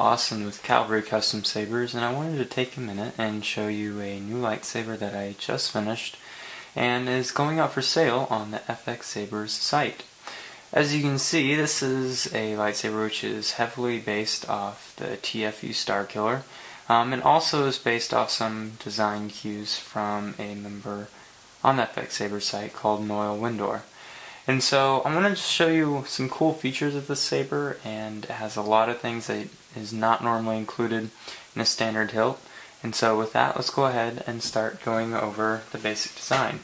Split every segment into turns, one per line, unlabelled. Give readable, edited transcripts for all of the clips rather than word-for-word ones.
Austin with Calvary Custom Sabers, and I wanted to take a minute and show you a new lightsaber that I just finished and is going out for sale on the FX Sabers site. As you can see, this is a lightsaber which is heavily based off the TFU Starkiller, and also is based off some design cues from a member on the FX Sabers site called Noel Windor. And so I'm going to just show you some cool features of this saber, and it has a lot of things that is not normally included in a standard hilt. And so with that, let's go ahead and start going over the basic design.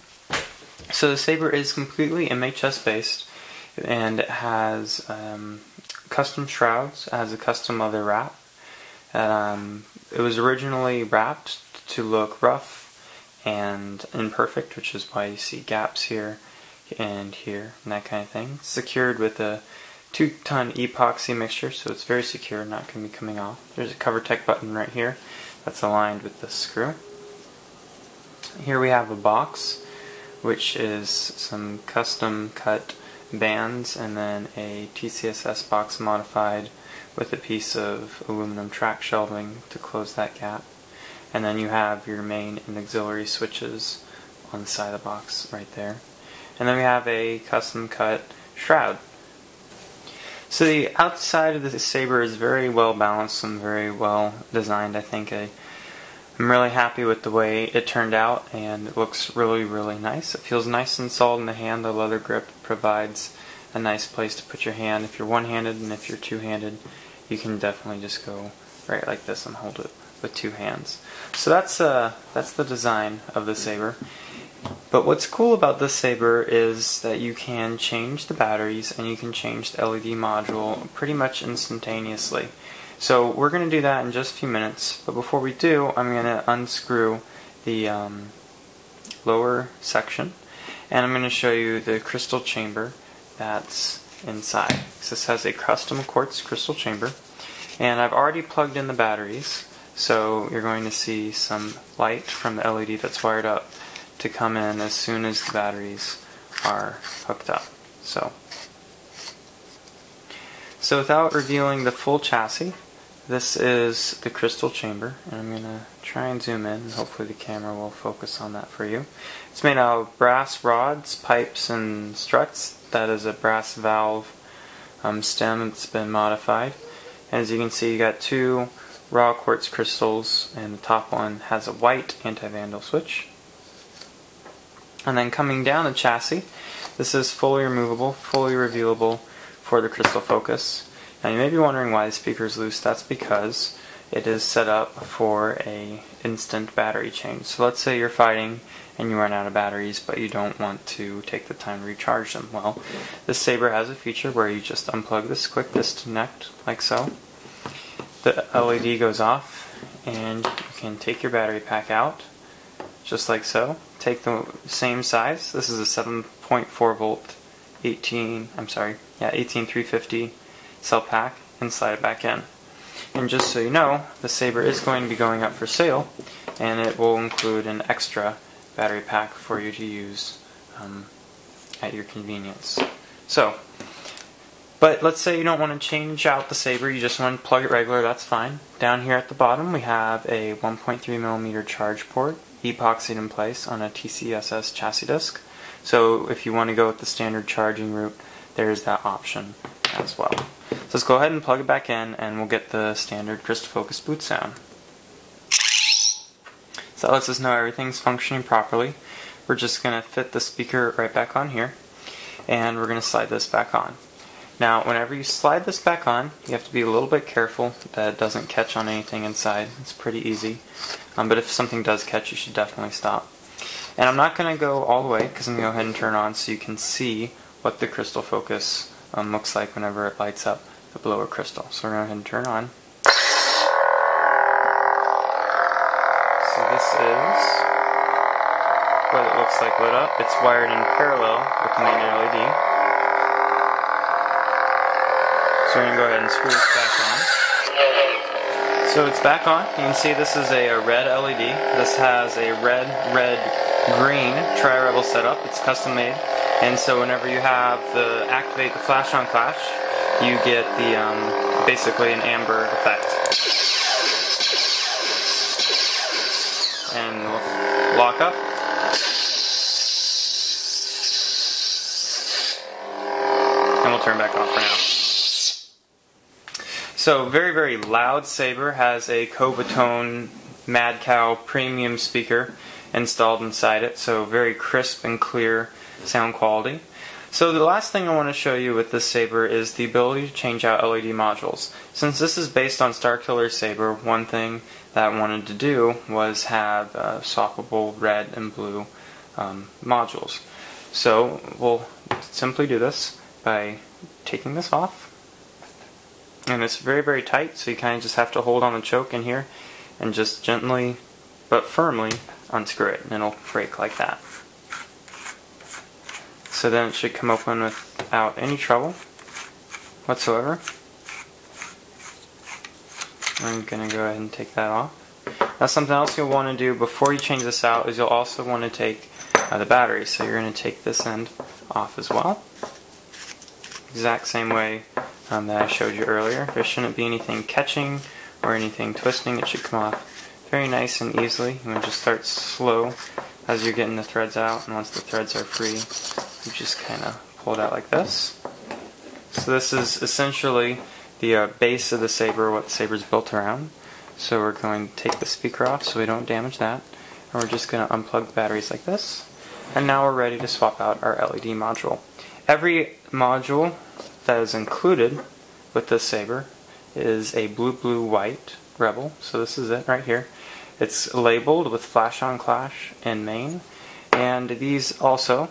So the saber is completely MHS based, and it has custom shrouds. It has a custom leather wrap. It was originally wrapped to look rough and imperfect, which is why you see gaps here and here and that kind of thing. It's secured with a 2-ton epoxy mixture, so it's very secure, not going to be coming off. There's a cover tech button right here that's aligned with the screw. Here we have a box, which is some custom cut bands and then a TCSS box modified with a piece of aluminum track shelving to close that gap. And then you have your main and auxiliary switches on the side of the box right there. And then we have a custom cut shroud. So the outside of the saber is very well balanced and very well designed. I think I'm really happy with the way it turned out, and it looks really nice. It feels nice and solid in the hand. The leather grip provides a nice place to put your hand if you're one-handed, and if you're two-handed you can definitely just go right like this and hold it with two hands. So that's the design of the saber. But what's cool about this saber is that you can change the batteries and you can change the LED module pretty much instantaneously. So we're going to do that in just a few minutes, but before we do, I'm going to unscrew the lower section, and I'm going to show you the crystal chamber that's inside. So this has a custom quartz crystal chamber, and I've already plugged in the batteries, so you're going to see some light from the LED that's wired up to come in as soon as the batteries are hooked up. So without revealing the full chassis, this is the crystal chamber, and I'm going to try and zoom in, and hopefully the camera will focus on that for you. It's made out of brass rods, pipes, and struts. That is a brass valve stem that's been modified. And as you can see, you got two raw quartz crystals, and the top one has a white anti-vandal switch. And then coming down the chassis, this is fully removable, fully revealable for the crystal focus. Now you may be wondering why the speaker is loose. That's because it is set up for a instant battery change. So let's say you're fighting and you run out of batteries, but you don't want to take the time to recharge them. Well, this saber has a feature where you just unplug this quick disconnect like so. The LED goes off, and you can take your battery pack out just like so. Take the same size. This is a 7.4 volt 18350 cell pack, and slide it back in. And just so you know, the saber is going to be going up for sale, and it will include an extra battery pack for you to use at your convenience. But let's say you don't want to change out the saber, you just want to plug it regular, that's fine. Down here at the bottom we have a 1.3mm charge port, epoxied in place on a TCSS chassis disc. So if you want to go with the standard charging route, there's that option as well. So let's go ahead and plug it back in, and we'll get the standard crystal focus boot sound. So that lets us know everything's functioning properly. We're just going to fit the speaker right back on here, and we're going to slide this back on. Now whenever you slide this back on, you have to be a little bit careful that it doesn't catch on anything inside. It's pretty easy, but if something does catch, you should definitely stop. And I'm not going to go all the way, because I'm going to go ahead and turn it on so you can see what the crystal focus looks like whenever it lights up the blower crystal. So we're going to go ahead and turn it on. So this is what it looks like lit up. It's wired in parallel with the main LED. So we're going to go ahead and screw this back on. So it's back on. You can see this is a red LED. This has a red-green tri-rebel setup. It's custom made. And so whenever you have the activate the flash on flash, you get the basically an amber effect. And we'll lock up. And we'll turn back off for now. So, very, very loud Saber has a Cobatone Mad Cow premium speaker installed inside it, so very crisp and clear sound quality. So the last thing I want to show you with this Saber is the ability to change out LED modules. Since this is based on Starkiller Saber, one thing that I wanted to do was have swappable red and blue modules. So we'll simply do this by taking this off. And it's very, very tight, so you kind of just have to hold on the choke in here and just gently but firmly unscrew it, and it'll break like that. So then it should come open without any trouble whatsoever. I'm going to go ahead and take that off. Now something else you'll want to do before you change this out is you'll also want to take the battery. So you're going to take this end off as well. Exact same way that I showed you earlier. There shouldn't be anything catching or anything twisting. It should come off very nice and easily. You want to just start slow as you're getting the threads out, and once the threads are free, you just kind of pull it out like this. So this is essentially the base of the Saber, what the Saber's built around. So we're going to take the speaker off so we don't damage that, and we're just going to unplug the batteries like this. And now we're ready to swap out our LED module. Every module that is included with this Saber is a blue-blue-white Rebel. So this is it right here. It's labeled with Flash on Clash and main, and these also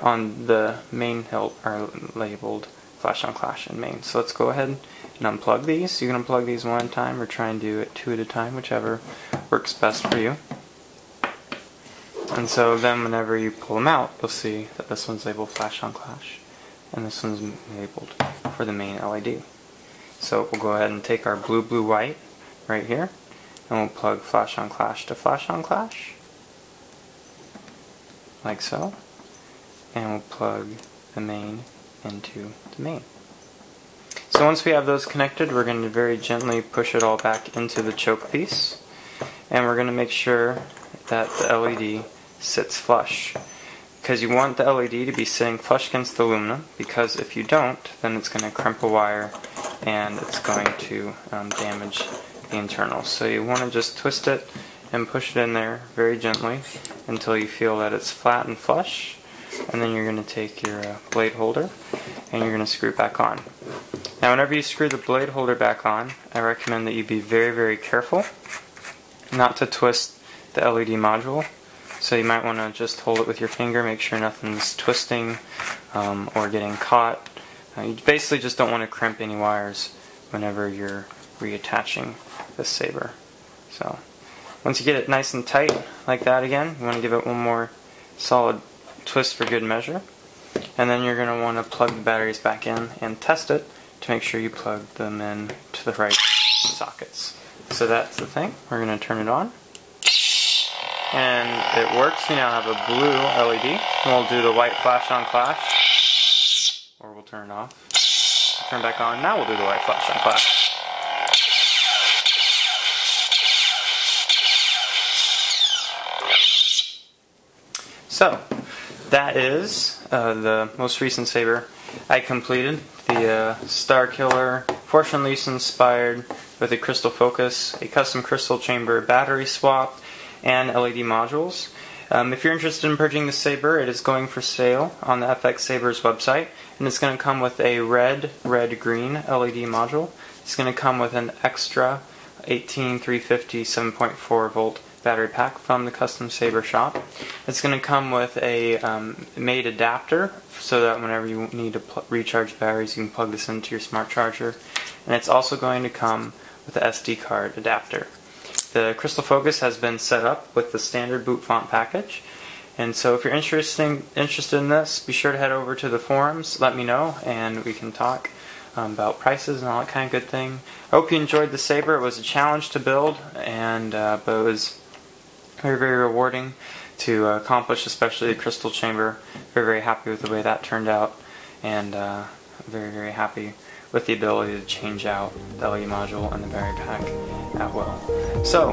on the main hilt are labeled Flash on Clash and main. So let's go ahead and unplug these. You can unplug these one at a time or try and do it two at a time, whichever works best for you. And so then whenever you pull them out, you'll see that this one's labeled Flash on Clash and this one's labeled for the main LED. So we'll go ahead and take our blue-blue-white right here, and we'll plug Flash on Clash to Flash on Clash, like so, and we'll plug the main into the main. So once we have those connected, we're going to very gently push it all back into the choke piece, and we're going to make sure that the LED sits flush, because you want the LED to be sitting flush against the aluminum, because if you don't, then it's going to crimp a wire and it's going to damage the internals. So you want to just twist it and push it in there very gently until you feel that it's flat and flush, and then you're going to take your blade holder and you're going to screw it back on. Now whenever you screw the blade holder back on, I recommend that you be very, very careful not to twist the LED module. So you might want to just hold it with your finger, make sure nothing's twisting or getting caught. You basically just don't want to crimp any wires whenever you're reattaching this Saber. So once you get it nice and tight like that again, you want to give it one more solid twist for good measure. And then you're going to want to plug the batteries back in and test it to make sure you plug them in to the right sockets. So that's the thing. We're going to turn it on. And it works. We now have a blue LED. And we'll do the white Flash on Clash. Or we'll turn it off. Turn back on. Now we'll do the white Flash on Clash. So, that is the most recent Saber I completed. The Starkiller Force Unleashed inspired with a crystal focus, a custom crystal chamber battery swap, and LED modules. If you're interested in purchasing the Saber, it is going for sale on the FX Saber's website, and it's going to come with a red-green LED module. It's going to come with an extra 18350 7.4 volt battery pack from the custom Saber shop. It's going to come with a made adapter so that whenever you need to recharge batteries, you can plug this into your smart charger. And it's also going to come with the SD card adapter. The crystal focus has been set up with the standard boot font package, and so if you're interested in this, be sure to head over to the forums, let me know, and we can talk about prices and all that kind of good thing. I hope you enjoyed the Saber. It was a challenge to build, and but it was very, very rewarding to accomplish, especially the crystal chamber. Very, very happy with the way that turned out, and very, very happy with the ability to change out the LED module and the battery pack at will. So,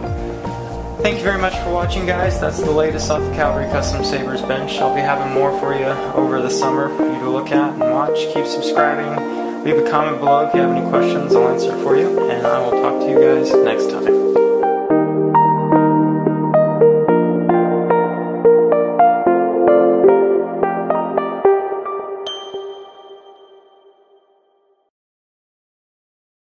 thank you very much for watching, guys. That's the latest off the Cavalry Custom Sabers bench. I'll be having more for you over the summer for you to look at and watch. Keep subscribing. Leave a comment below if you have any questions. I'll answer it for you, and I will talk